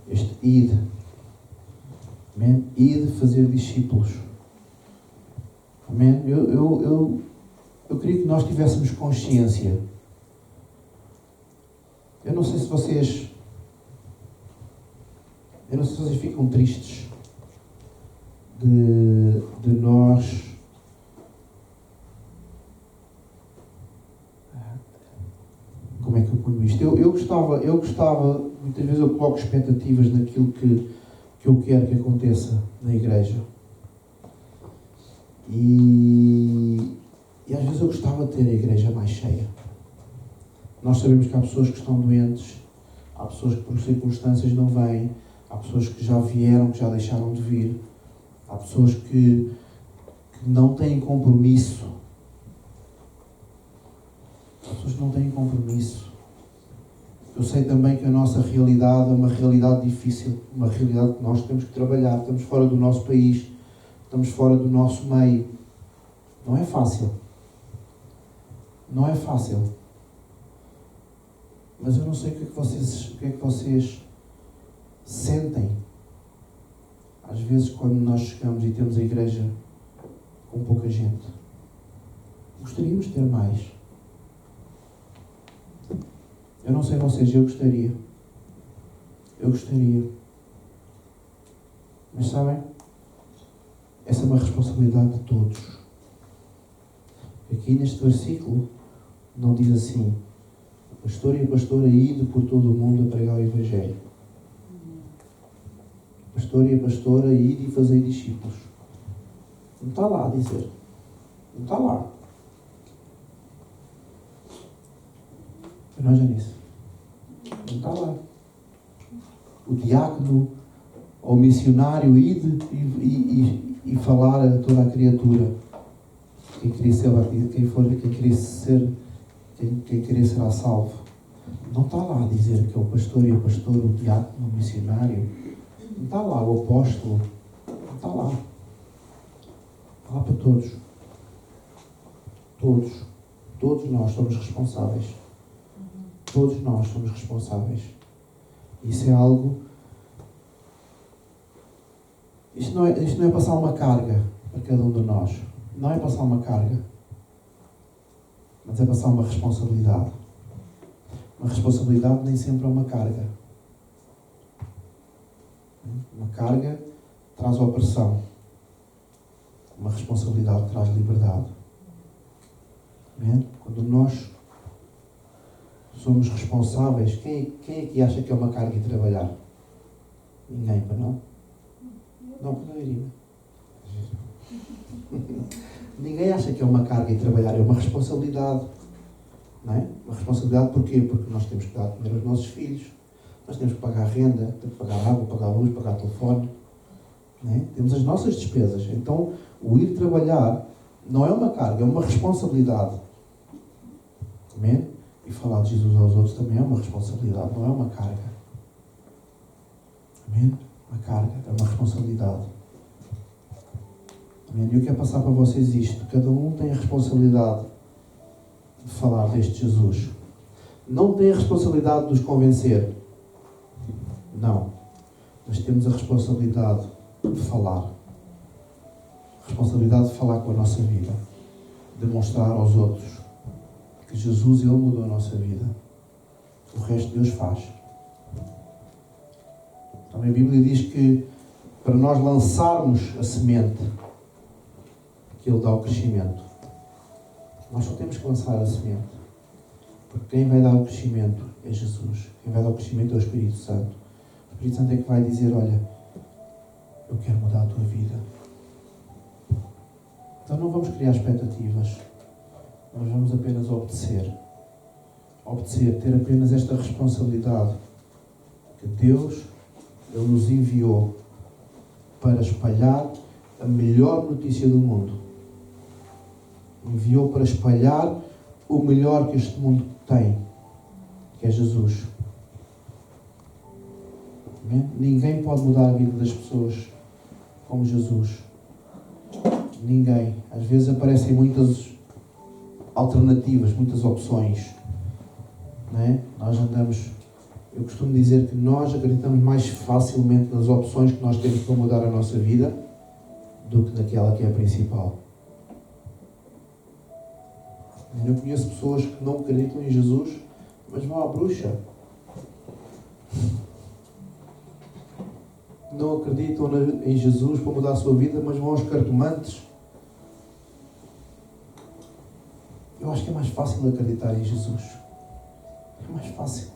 Este id. Amém? Id fazer discípulos. Amém? Eu queria que nós tivéssemos consciência. Eu não sei se vocês ficam tristes de nós como é que eu ponho isto? Eu gostava, muitas vezes eu coloco expectativas naquilo que eu quero que aconteça na igreja. E às vezes eu gostava de ter a igreja mais cheia. Nós sabemos que há pessoas que estão doentes, há pessoas que por circunstâncias não vêm, há pessoas que já vieram, que já deixaram de vir, há pessoas que não têm compromisso. Há pessoas que não têm compromisso. Eu sei também que a nossa realidade é uma realidade difícil, uma realidade que nós temos que trabalhar. Estamos fora do nosso país, estamos fora do nosso meio. Não é fácil. Não é fácil. Mas eu não sei o que é que vocês sentem. Às vezes quando nós chegamos e temos a igreja com pouca gente. Gostaríamos de ter mais. Eu não sei vocês, eu gostaria. Mas sabem? Essa é uma responsabilidade de todos. Aqui neste versículo não diz assim: pastor e a pastora ide por todo o mundo a pregar o Evangelho. Pastor e a pastora ide e fazer discípulos. Não está lá a dizer. Não está lá. Não é, Janice? Não está lá. O diácono ou missionário ide e falar a toda a criatura. Quem queria ser batido, quem queria ser salvo. Não está lá a dizer que é o pastor e a pastora, o diácono, o missionário. Não está lá o apóstolo. Não está lá. Está lá para todos. Todos nós somos responsáveis. Todos nós somos responsáveis. Isso é algo... Isto não é passar uma carga para cada um de nós. Não é passar uma carga. Mas é passar uma responsabilidade. Uma responsabilidade nem sempre é uma carga. Uma carga traz opressão. Uma responsabilidade traz liberdade. Quando nós somos responsáveis, quem é que acha que é uma carga ir trabalhar? Ninguém, para não? Não, para não, Irina. Ninguém acha que é uma carga ir trabalhar, é uma responsabilidade. Não é? Uma responsabilidade porquê? Porque nós temos que dar de comer aos nossos filhos, nós temos que pagar renda, temos que pagar água, pagar luz, pagar telefone. Não é? Temos as nossas despesas. Então, o ir trabalhar não é uma carga, é uma responsabilidade. Amém? E falar de Jesus aos outros também é uma responsabilidade, não é uma carga. Amém? Uma carga, é uma responsabilidade. Amém? E eu quero passar para vocês isto. Cada um tem a responsabilidade de falar deste Jesus. Não tem a responsabilidade de os convencer. Não. Mas temos a responsabilidade de falar. A responsabilidade de falar com a nossa vida. Demonstrar aos outros que Jesus, Ele mudou a nossa vida. O resto Deus faz. Também a Bíblia diz que para nós lançarmos a semente, que Ele dá o crescimento. Nós só temos que lançar a semente. Porque quem vai dar o crescimento é Jesus. Quem vai dar o crescimento é o Espírito Santo. O Espírito Santo é que vai dizer: olha, eu quero mudar a tua vida. Então não vamos criar expectativas. Nós vamos apenas obedecer. Obedecer, ter apenas esta responsabilidade que Deus, Ele nos enviou para espalhar a melhor notícia do mundo. Enviou para espalhar o melhor que este mundo tem, que é Jesus. Amém? Ninguém pode mudar a vida das pessoas como Jesus. Ninguém. Às vezes aparecem muitas alternativas, muitas opções. Não é? Nós andamos... Eu costumo dizer que nós acreditamos mais facilmente nas opções que nós temos para mudar a nossa vida do que naquela que é a principal. Eu conheço pessoas que não acreditam em Jesus, mas vão à bruxa. Não acreditam em Jesus para mudar a sua vida, mas vão aos cartomantes. Eu acho que é mais fácil acreditar em Jesus. É mais fácil.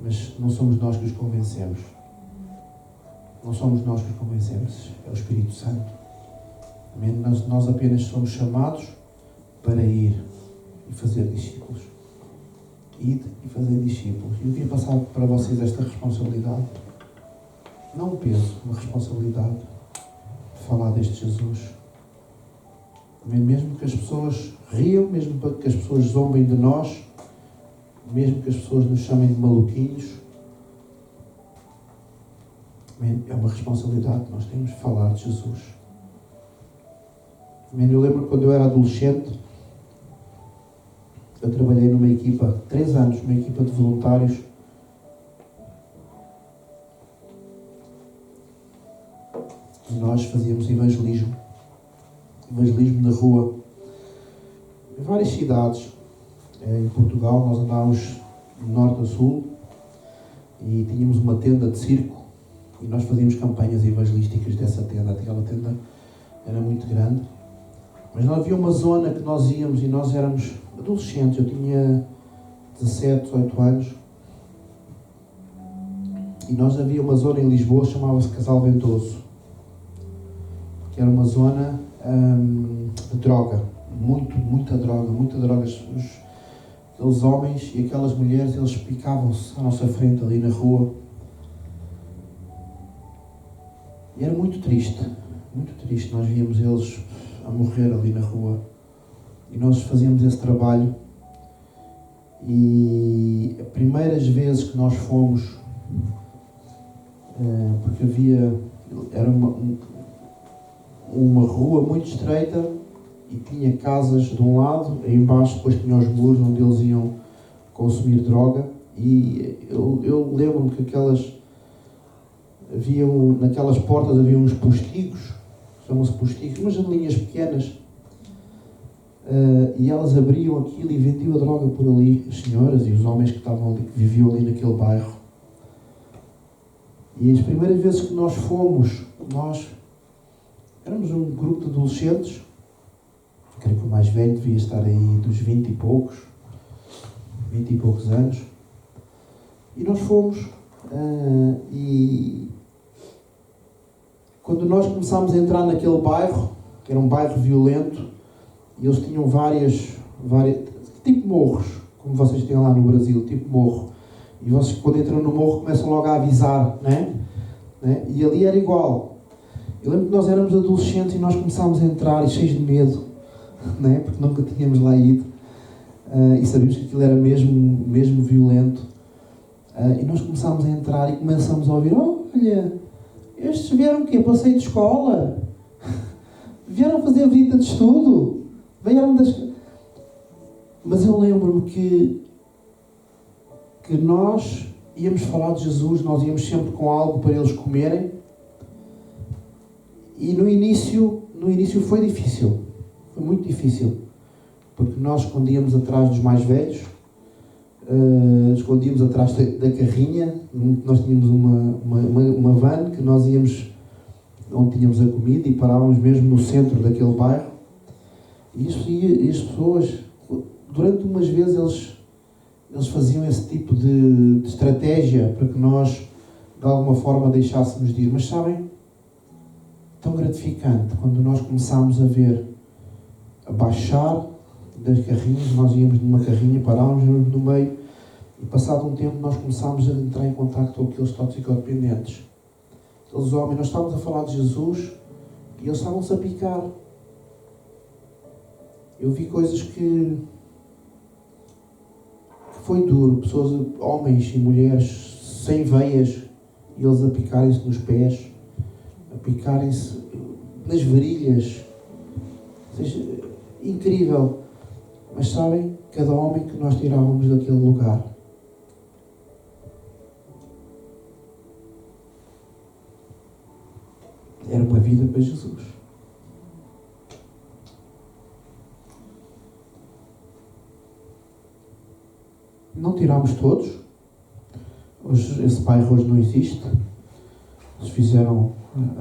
Mas não somos nós que os convencemos. Não somos nós que os convencemos. É o Espírito Santo. Nós apenas somos chamados para ir e fazer discípulos. Ir e fazer discípulos. E eu queria passar para vocês esta responsabilidade. Não um peso, uma responsabilidade de falar deste Jesus. Mesmo que as pessoas riam, mesmo que as pessoas zombem de nós, mesmo que as pessoas nos chamem de maluquinhos, é uma responsabilidade que nós temos de falar de Jesus. Eu lembro quando eu era adolescente, eu trabalhei numa equipa, 3 anos, numa equipa de voluntários. E nós fazíamos evangelismo na rua, em várias cidades. Em Portugal nós andávamos de norte a sul e tínhamos uma tenda de circo e nós fazíamos campanhas evangelísticas dessa tenda. Aquela tenda era muito grande, mas não havia uma zona que nós íamos e nós éramos adolescentes. Eu tinha 17, 18 anos e nós havia uma zona em Lisboa, chamava-se Casal Ventoso, que era uma zona de droga, muita droga. Aqueles homens e aquelas mulheres, eles picavam-se à nossa frente ali na rua. E era muito triste. Nós víamos eles a morrer ali na rua. E nós fazíamos esse trabalho. E as primeiras vezes que nós fomos, porque era uma rua muito estreita, e tinha casas de um lado, e em baixo depois tinha os muros onde eles iam consumir droga. E eu lembro-me que naquelas portas havia uns postigos, chamam-se postigos, umas janelinhas pequenas, e elas abriam aquilo e vendiam a droga por ali, as senhoras e os homens que estavam ali, que viviam ali naquele bairro. E as primeiras vezes que nós fomos, nós éramos um grupo de adolescentes. Creio que o mais velho devia estar aí dos 20 e poucos anos. E nós fomos, e quando nós começámos a entrar naquele bairro, que era um bairro violento, e eles tinham várias tipo morros, como vocês têm lá no Brasil, tipo morro. E vocês, quando entram no morro, começam logo a avisar, né? E ali era igual. Eu lembro que nós éramos adolescentes e nós começámos a entrar, e cheios de medo, porque nunca tínhamos lá ido, e sabíamos que aquilo era mesmo violento, e nós começámos a entrar e começamos a ouvir: olha, estes vieram o quê? Passeio de escola? Vieram fazer visita de estudo? Mas eu lembro-me que nós íamos falar de Jesus, nós íamos sempre com algo para eles comerem, e no início foi difícil. Foi muito difícil, porque nós escondíamos atrás dos mais velhos, escondíamos atrás da carrinha. Nós tínhamos uma van que nós íamos onde tínhamos a comida e parávamos mesmo no centro daquele bairro. E as pessoas, durante umas vezes, eles faziam esse tipo de estratégia para que nós, de alguma forma, deixássemos de ir. Mas sabem, tão gratificante quando nós começámos a baixar das carrinhas. Nós íamos numa carrinha, parávamos no meio, e passado um tempo nós começámos a entrar em contacto com aqueles toxicodependentes. Aqueles homens, nós estávamos a falar de Jesus e eles estavam-se a picar. Eu vi coisas que foi duro, pessoas, homens e mulheres sem veias, e eles a picarem-se nos pés, a picarem-se nas virilhas, Ou seja, incrível. Mas sabem, cada homem que nós tirávamos daquele lugar, era uma vida para Jesus. Não tirámos todos. Hoje, esse bairro hoje não existe. Eles fizeram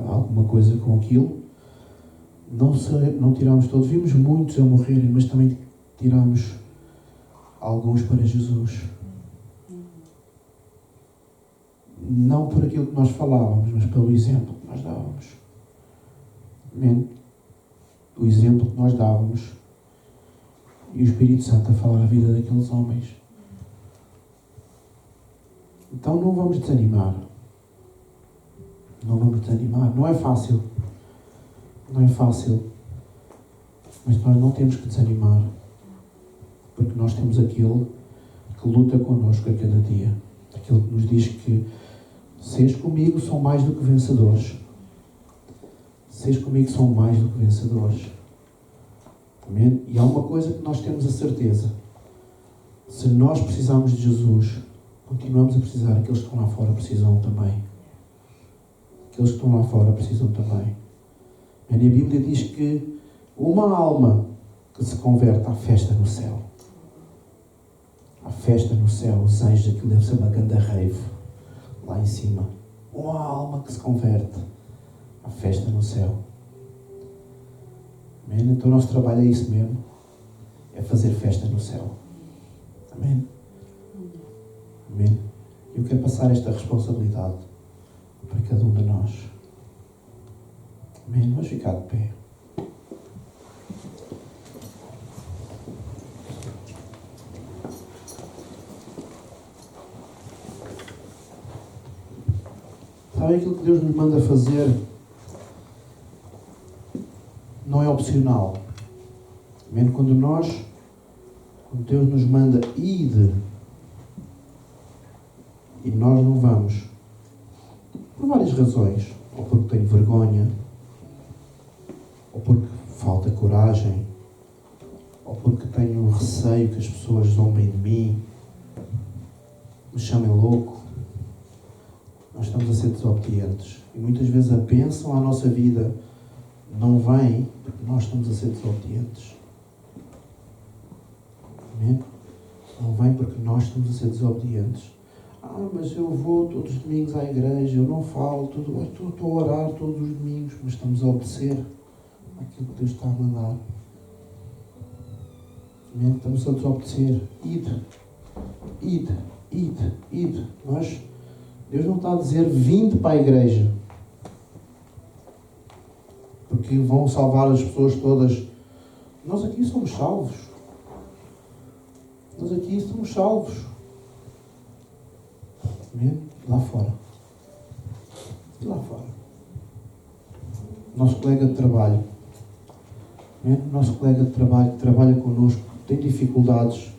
alguma coisa com aquilo. Não tirámos todos. Vimos muitos a morrerem, mas também tirámos alguns para Jesus. Não por aquilo que nós falávamos, mas pelo exemplo que nós dávamos. Amém? O exemplo que nós dávamos e o Espírito Santo a falar a vida daqueles homens. Então não vamos desanimar. Não vamos desanimar. Não é fácil. Não é fácil. Mas nós não temos que desanimar. Porque nós temos aquele que luta connosco a cada dia. Aquele que nos diz que se és comigo são mais do que vencedores. Se és comigo são mais do que vencedores. Amém? E há uma coisa que nós temos a certeza. Se nós precisarmos de Jesus, continuamos a precisar. Aqueles que estão lá fora precisam também. Aqueles que estão lá fora precisam também. E a Bíblia diz que uma alma que se converte à festa no céu. À festa no céu. Os anjos, aquilo deve ser uma grande rave. Lá em cima. Uma alma que se converte à festa no céu. Amém? Então o nosso trabalho é isso mesmo. É fazer festa no céu. Amém? Amém? Eu quero passar esta responsabilidade para cada um de nós. Amém? Vamos ficar de pé. Sabe, aquilo que Deus nos manda fazer não é opcional. Amém? Quando Deus nos manda ir e nós não vamos, por várias razões, ou porque tenho vergonha, ou porque falta coragem, ou porque tenho receio que as pessoas zombem de mim, me chamem louco, nós estamos a ser desobedientes. E muitas vezes a bênção à nossa vida não vem porque nós estamos a ser desobedientes. Amém? Não vem porque nós estamos a ser desobedientes. Mas eu vou todos os domingos à igreja, eu não falo, estou a orar todos os domingos, mas estamos a obedecer àquilo que Deus está a mandar. Amém? Estamos a desobedecer. Ide. Deus não está a dizer vinde para a igreja porque vão salvar as pessoas todas. Nós aqui somos salvos. Amém? Lá fora. Nosso colega de trabalho. Amém? Nosso colega de trabalho que trabalha connosco tem dificuldades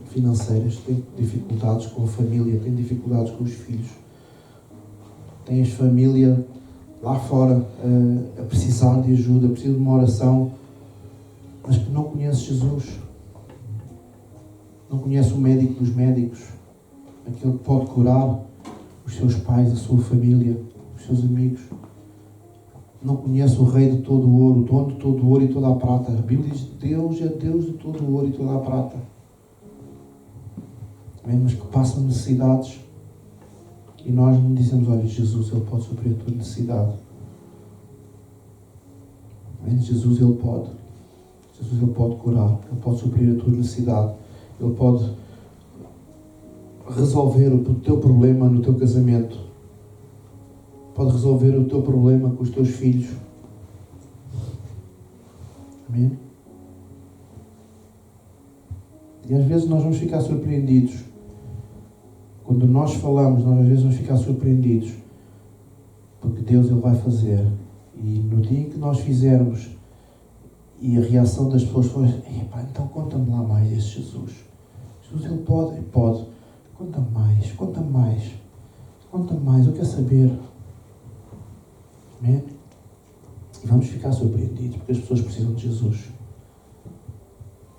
financeiras, tem dificuldades com a família, tem dificuldades com os filhos. Tem as famílias lá fora a precisar de ajuda, precisa de uma oração, mas que não conhece Jesus. Não conhece o médico dos médicos, aquele que pode curar os seus pais, a sua família, os seus amigos. Não conhece o Rei de todo o ouro, o dono de todo o ouro e toda a prata. A Bíblia diz que Deus é Deus de todo o ouro e toda a prata. Mas que passam necessidades e nós não dizemos, olha, Jesus, Ele pode suprir a tua necessidade. Jesus, Ele pode curar, Ele pode suprir a tua necessidade. Ele pode resolver o teu problema no teu casamento. Pode resolver o teu problema com os teus filhos. Amém? E às vezes nós vamos ficar surpreendidos. Quando nós falamos, nós às vezes vamos ficar surpreendidos. Porque Deus Ele vai fazer. E no dia em que nós fizermos e a reação das pessoas for, então conta-me lá mais esse Jesus. Jesus, Ele pode? Ele pode. Conta-me mais. Eu quero saber. Amém? E vamos ficar surpreendidos, porque as pessoas precisam de Jesus.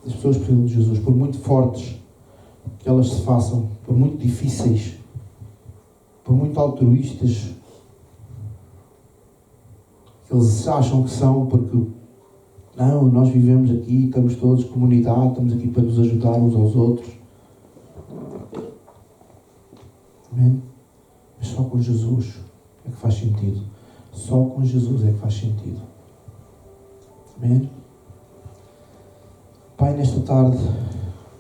As pessoas precisam de Jesus, por muito fortes que elas se façam, por muito difíceis, por muito altruístas que eles acham que são, porque não, nós vivemos aqui, estamos todos comunidade, estamos aqui para nos ajudar uns aos outros. Amém? Mas só com Jesus é que faz sentido. Só com Jesus é que faz sentido. Amém? Pai, nesta tarde,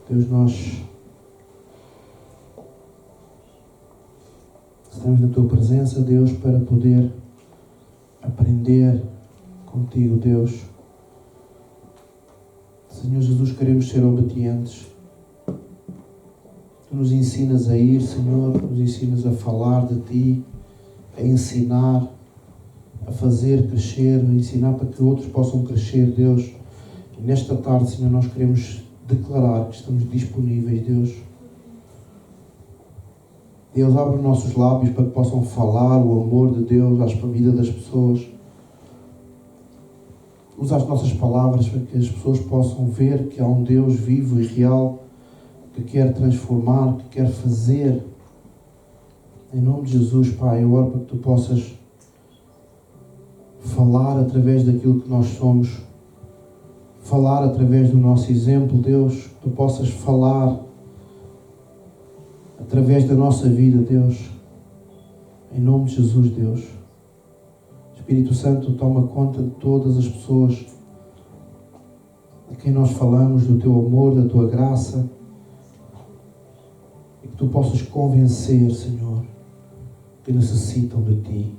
Deus, nós estamos na Tua presença, Deus, para poder aprender contigo, Deus. Senhor Jesus, queremos ser obedientes. Tu nos ensinas a ir, Senhor, nos ensinas a falar de Ti, a ensinar, a fazer crescer, a ensinar para que outros possam crescer, Deus. E nesta tarde, Senhor, nós queremos declarar que estamos disponíveis, Deus. Deus, abre os nossos lábios para que possam falar o amor de Deus à vida das pessoas. Usa as nossas palavras para que as pessoas possam ver que há um Deus vivo e real que quer transformar, que quer fazer. Em nome de Jesus, Pai, eu oro para que Tu possas falar através daquilo que nós somos, falar através do nosso exemplo, Deus, que Tu possas falar através da nossa vida, Deus. Em nome de Jesus, Deus. Espírito Santo, toma conta de todas as pessoas a quem nós falamos, do Teu amor, da Tua graça, e que Tu possas convencer, Senhor, que necessitam de Ti.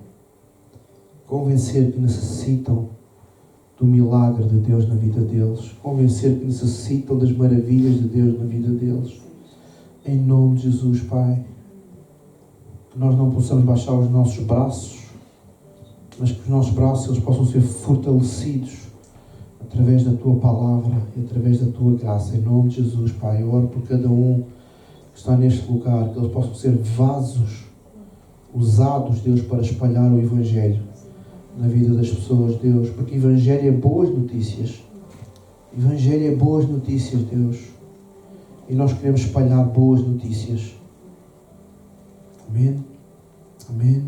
Convencer que necessitam do milagre de Deus na vida deles. Convencer que necessitam das maravilhas de Deus na vida deles. Em nome de Jesus, Pai. Que nós não possamos baixar os nossos braços, mas que os nossos braços eles possam ser fortalecidos através da Tua palavra e através da Tua graça. Em nome de Jesus, Pai. Eu oro por cada um que está neste lugar, que eles possam ser vasos usados, Deus, para espalhar o Evangelho na vida das pessoas, Deus. Porque Evangelho é boas notícias. Evangelho é boas notícias, Deus. E nós queremos espalhar boas notícias. Amém. Amém.